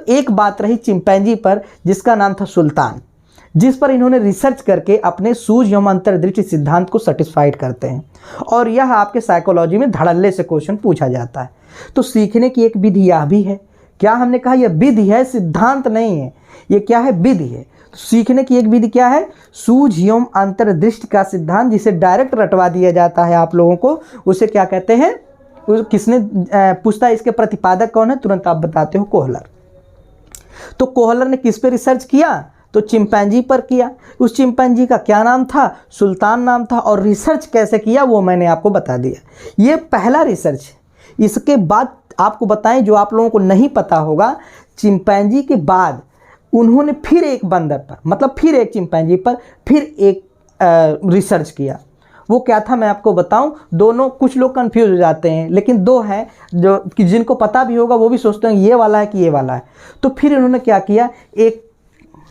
एक बात रही चिंपैंजी पर जिसका नाम था सुल्तान, जिस पर इन्होंने रिसर्च करके अपने सूझ एवं अंतर्दृष्टि सिद्धांत को सेटिस्फाइड करते हैं। और यह आपके साइकोलॉजी में धड़ल्ले से क्वेश्चन पूछा जाता है। तो सीखने की एक विधि यह भी है। क्या हमने कहा? यह विधि है, सिद्धांत नहीं है। ये क्या है? विधि है। तो सीखने की एक विधि क्या है? सूझ एवं अंतर्दृष्टि का सिद्धांत, जिसे डायरेक्ट रटवा दिया जाता है आप लोगों को, उसे क्या कहते हैं? किसने पूछता है इसके प्रतिपादक कौन है? तुरंत आप बताते हो, कोहलर। तो कोहलर ने किस पे रिसर्च किया? तो चिंपैंजी पर किया। उस चिंपैंजी का क्या नाम था? सुल्तान नाम था। और रिसर्च कैसे किया वो मैंने आपको बता दिया। ये पहला रिसर्च है। इसके बाद आपको बताएं, जो आप लोगों को नहीं पता होगा, चिंपैंजी के बाद उन्होंने फिर एक बंदर पर, मतलब फिर एक चिंपैंजी पर फिर एक रिसर्च किया। वो क्या था मैं आपको बताऊं। दोनों, कुछ लोग कंफ्यूज हो जाते हैं, लेकिन दो हैं जो कि जिनको पता भी होगा वो भी सोचते हैं ये वाला है कि ये वाला है। तो फिर इन्होंने क्या किया, एक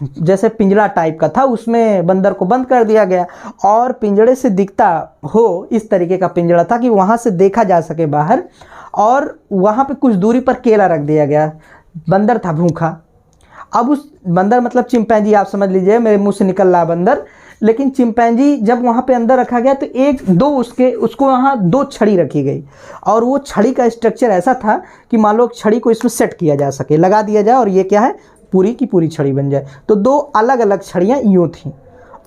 जैसे पिंजरा टाइप का था, उसमें बंदर को बंद कर दिया गया और पिंजड़े से दिखता हो इस तरीके का पिंजरा था कि वहाँ से देखा जा सके बाहर। और वहाँ पे कुछ दूरी पर केला रख दिया गया। बंदर था भूखा। अब उस बंदर, मतलब चिंपैंजी, आप समझ लीजिए, मेरे मुंह से निकल रहा बंदर। लेकिन चिंपैंजी जब वहाँ पे अंदर रखा गया तो उसको वहाँ दो छड़ी रखी गई। और वो छड़ी का स्ट्रक्चर ऐसा था कि मान लो छड़ी को इसमें सेट किया जा सके, लगा दिया जाए और ये क्या है, पूरी की पूरी छड़ी बन जाए। तो दो अलग अलग छड़ियाँ यूँ थीं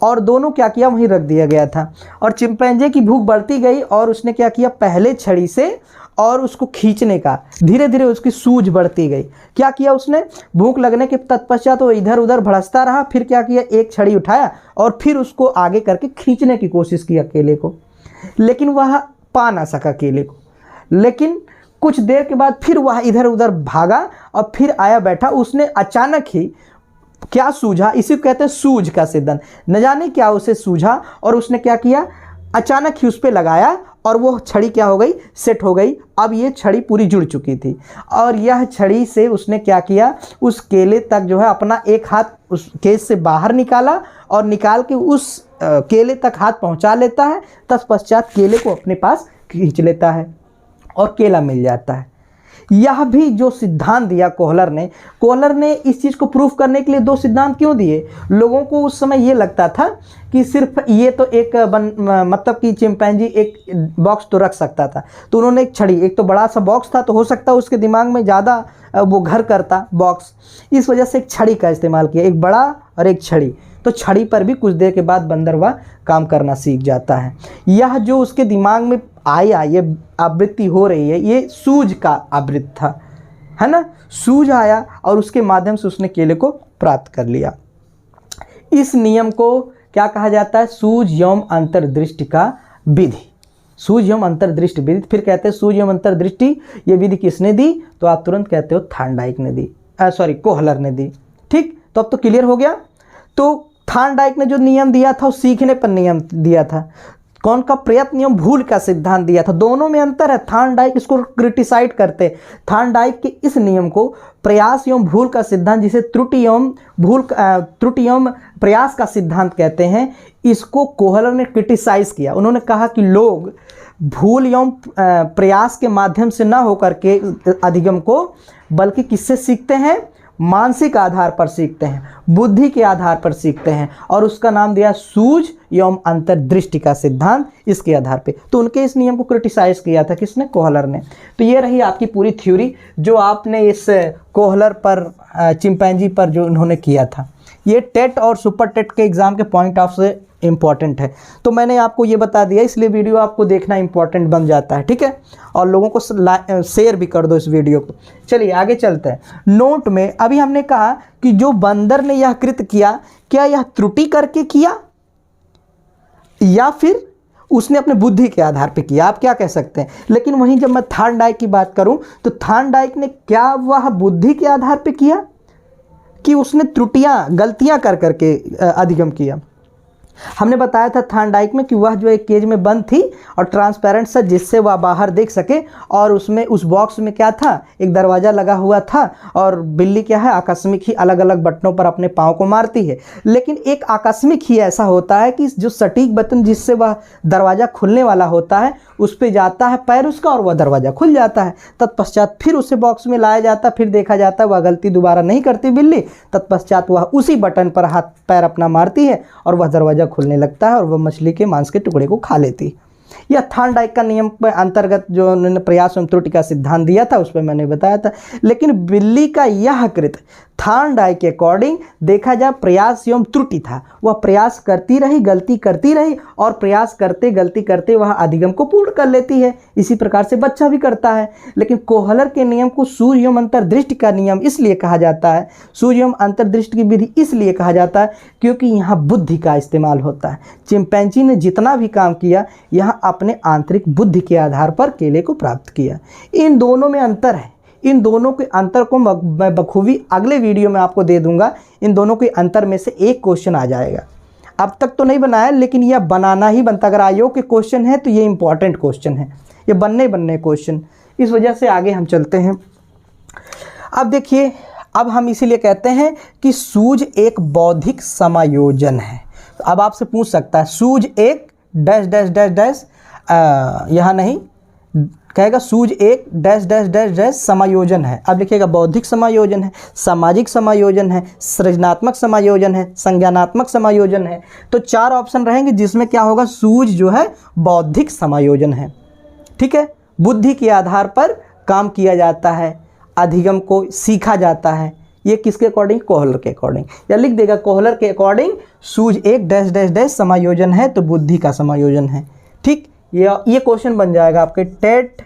और दोनों क्या किया, वहीं रख दिया गया था। और चिंपैंजी की भूख बढ़ती गई और उसने क्या किया, पहले छड़ी से और उसको खींचने का, धीरे धीरे उसकी सूझ बढ़ती गई। क्या किया उसने, भूख लगने के तत्पश्चात वो इधर उधर भड़कता रहा। फिर क्या किया, एक छड़ी उठाया और फिर उसको आगे करके खींचने की कोशिश की केले को, लेकिन वह पा ना सका केले को। लेकिन कुछ देर के बाद फिर वह इधर उधर भागा और फिर आया बैठा। उसने अचानक ही क्या सूझा, इसी को कहते हैं सूझ का सिद्धांत। न जाने क्या उसे सूझा और उसने क्या किया, अचानक ही उस पर लगाया और वो छड़ी क्या हो गई, सेट हो गई। अब ये छड़ी पूरी जुड़ चुकी थी और यह छड़ी से उसने क्या किया, उस केले तक जो है अपना एक हाथ उस केस से बाहर निकाला और निकाल के उस केले तक हाथ पहुंचा लेता है। तत्पश्चात केले को अपने पास खींच लेता है और केला मिल जाता है। यह भी जो सिद्धांत दिया कोहलर ने इस चीज़ को प्रूफ करने के लिए दो सिद्धांत क्यों दिए। लोगों को उस समय ये लगता था कि सिर्फ ये तो एक मतलब कि चिंपैंजी एक बॉक्स तो रख सकता था, तो उन्होंने एक छड़ी, एक तो बड़ा सा बॉक्स था तो हो सकता है उसके दिमाग में ज़्यादा वो घर करता बॉक्स, इस वजह से एक छड़ी का इस्तेमाल किया, एक बड़ा और एक छड़ी। तो छड़ी पर भी कुछ देर के बाद बंदर वह काम करना सीख जाता है। यह जो उसके दिमाग में आया, ये आवृत्ति हो रही है, ये सूझ का आवृत्ति था, है ना। सूझ आया और उसके माध्यम से उसने केले को प्राप्त कर लिया। इस नियम को क्या कहा जाता है, सूझ एवं अंतर्दृष्टि का विधि। सूझ एवं अंतर्दृष्टि विधि, फिर कहते हैं सूझ एवं अंतर्दृष्टि, ये विधि किसने दी, तो आप तुरंत कहते हो थॉर्नडाइक ने दी, कोहलर ने दी। ठीक, तो अब तो क्लियर हो गया। तो थॉर्नडाइक ने जो नियम दिया था वो सीखने पर नियम दिया था। कौन का, प्रयत्न एवं भूल का सिद्धांत दिया था। दोनों में अंतर है। थॉर्नडाइक इसको क्रिटिसाइड करते। थॉर्नडाइक के इस नियम को प्रयास एवं भूल का सिद्धांत, जिसे त्रुटि एवं प्रयास का सिद्धांत कहते हैं, इसको कोहलर ने क्रिटिसाइज किया। उन्होंने कहा कि लोग भूल एवं प्रयास के माध्यम से ना होकर के अधिगम को, बल्कि किससे सीखते हैं, मानसिक आधार पर सीखते हैं, बुद्धि के आधार पर सीखते हैं। और उसका नाम दिया सूझ एवं अंतर्दृष्टि का सिद्धांत, इसके आधार पे। तो उनके इस नियम को क्रिटिसाइज किया था किसने, कोहलर ने। तो ये रही आपकी पूरी थ्योरी जो आपने इस कोहलर पर, चिंपैंजी पर जो उन्होंने किया था। ये टेट और सुपर टेट के एग्जाम के पॉइंट ऑफ से इम्पॉर्टेंट है। तो मैंने आपको ये बता दिया, इसलिए वीडियो आपको देखना इम्पॉर्टेंट बन जाता है। ठीक है, और लोगों को शेयर भी कर दो इस वीडियो को। चलिए आगे चलते हैं। नोट में अभी हमने कहा कि जो बंदर ने यह कृत्य किया, क्या यह त्रुटि करके किया या फिर उसने अपने बुद्धि के आधार पे किया, आप क्या कह सकते हैं। लेकिन वहीं जब मैं थॉर्नडाइक की बात करूं तो थॉर्नडाइक ने क्या वह बुद्धि के आधार पे किया कि उसने त्रुटियां, गलतियां कर करके अधिगम किया। हमने बताया था थार्नडाइक में कि वह जो एक केज में बंद थी और ट्रांसपेरेंट सा, जिससे वह बाहर देख सके, और उसमें उस बॉक्स में क्या था, एक दरवाज़ा लगा हुआ था, और बिल्ली क्या है, आकस्मिक ही अलग अलग बटनों पर अपने पाँव को मारती है। लेकिन एक आकस्मिक ही ऐसा होता है कि जो सटीक बटन जिससे वह दरवाज़ा खुलने वाला होता है उस पर जाता है पैर उसका और वह दरवाज़ा खुल जाता है। तत्पश्चात फिर उसे बॉक्स में लाया जाता, फिर देखा जाता है वह गलती दोबारा नहीं करती बिल्ली। तत्पश्चात वह उसी बटन पर हाथ पैर अपना मारती है और वह दरवाज़ा खुलने लगता है और वह मछली के मांस के टुकड़े को खा लेती है। यह थार्नडाइक का नियम के अंतर्गत जो उन्होंने प्रयास एवं त्रुटि का सिद्धांत दिया था उस पर मैंने बताया था। लेकिन बिल्ली का यह कृत थार्नडाइक के अकॉर्डिंग देखा जाए प्रयास एवं त्रुटि था। वह प्रयास करती रही, गलती करती रही, और प्रयास करते गलती करते वह अधिगम को पूर्ण कर लेती है। इसी प्रकार से बच्चा भी करता है। लेकिन कोहलर के नियम को सूझ एवं अंतर्दृष्टि का नियम इसलिए कहा जाता है, सूझ एवं अंतर्दृष्टि की विधि इसलिए कहा जाता है क्योंकि यहाँ बुद्धि का इस्तेमाल होता है। चिंपैंजी ने जितना भी काम किया यहाँ अपने आंतरिक बुद्धि के आधार पर केले को प्राप्त किया। इन दोनों में अंतर है। इन दोनों के अंतर को मैं बखूबी अगले वीडियो में आपको दे दूंगा। इन दोनों के अंतर में से एक क्वेश्चन आ जाएगा। अब तक तो नहीं बनाया, लेकिन यह बनाना ही बनता। अगर आयोग के क्वेश्चन है तो ये इंपॉर्टेंट क्वेश्चन है, ये बनने क्वेश्चन। इस वजह से आगे हम चलते हैं। अब देखिए, अब हम इसीलिए कहते हैं कि सूझ एक बौद्धिक समायोजन है। अब आपसे पूछ सकता है सूझ एक डैश डैश डैश डैश, यहाँ नहीं कहेगा सूझ एक डैश डैश डैश डैश समायोजन है। अब लिखिएगा बौद्धिक समायोजन है, सामाजिक समायोजन है, सृजनात्मक समायोजन है, संज्ञानात्मक समायोजन है। तो 4 ऑप्शन रहेंगे जिसमें क्या होगा, सूझ जो है बौद्धिक समायोजन है। ठीक है, बुद्धि के आधार पर काम किया जाता है, अधिगम को सीखा जाता है। ये किसके अकॉर्डिंग, कोहलर के अकॉर्डिंग। या लिख देगा कोहलर के अकॉर्डिंग सूझ एक डैश डैश डैश समायोजन है, तो बुद्धि का समायोजन है। ठीक, ये क्वेश्चन बन जाएगा आपके टेट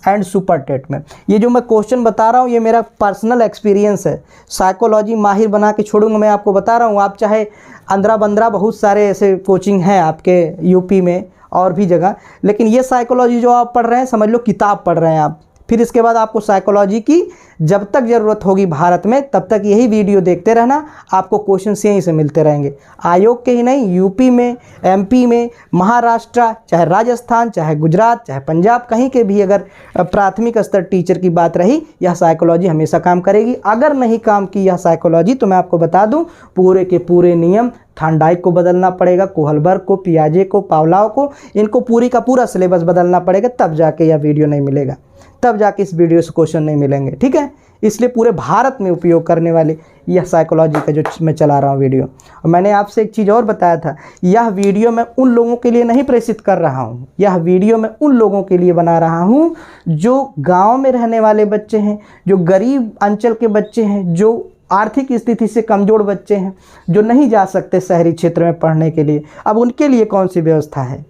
एंड सुपर टेट में। ये जो मैं क्वेश्चन बता रहा हूँ ये मेरा पर्सनल एक्सपीरियंस है। साइकोलॉजी माहिर बना के छोड़ूंगा, मैं आपको बता रहा हूँ। आप चाहे अंदरा बंदरा बहुत सारे ऐसे कोचिंग हैं आपके यूपी में और भी जगह, लेकिन ये साइकोलॉजी जो आप पढ़ रहे हैं समझ लो किताब पढ़ रहे हैं आप। फिर इसके बाद आपको साइकोलॉजी की जब तक ज़रूरत होगी भारत में तब तक यही वीडियो देखते रहना, आपको क्वेश्चन यहीं से मिलते रहेंगे। आयोग के ही नहीं, यूपी में, एमपी में, महाराष्ट्र, चाहे राजस्थान, चाहे गुजरात, चाहे पंजाब, कहीं के भी अगर प्राथमिक स्तर टीचर की बात रही, यह साइकोलॉजी हमेशा काम करेगी। अगर नहीं काम की यह साइकोलॉजी तो मैं आपको बता दूं पूरे के पूरे नियम थार्नडाइक को बदलना पड़ेगा, कोहलबर्ग को, पियाजे को, पावलोव को, इनको पूरी का पूरा सिलेबस बदलना पड़ेगा, तब जाके यह वीडियो नहीं मिलेगा, तब जाके इस वीडियो से क्वेश्चन नहीं मिलेंगे। ठीक है, इसलिए पूरे भारत में उपयोग करने वाले यह साइकोलॉजी का जो मैं चला रहा हूँ वीडियो। और मैंने आपसे एक चीज़ और बताया था, यह वीडियो मैं उन लोगों के लिए नहीं प्रेषित कर रहा हूँ, यह वीडियो मैं उन लोगों के लिए बना रहा हूँ जो गाँव में रहने वाले बच्चे हैं, जो गरीब अंचल के बच्चे हैं, जो आर्थिक स्थिति से कमज़ोर बच्चे हैं, जो नहीं जा सकते शहरी क्षेत्र में पढ़ने के लिए। अब उनके लिए कौन सी व्यवस्था है,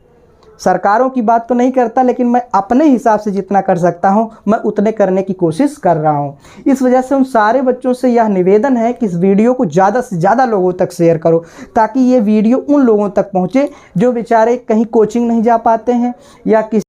सरकारों की बात तो नहीं करता, लेकिन मैं अपने हिसाब से जितना कर सकता हूं मैं उतने करने की कोशिश कर रहा हूं। इस वजह से उन सारे बच्चों से यह निवेदन है कि इस वीडियो को ज़्यादा से ज़्यादा लोगों तक शेयर करो, ताकि ये वीडियो उन लोगों तक पहुंचे जो बेचारे कहीं कोचिंग नहीं जा पाते हैं या किसी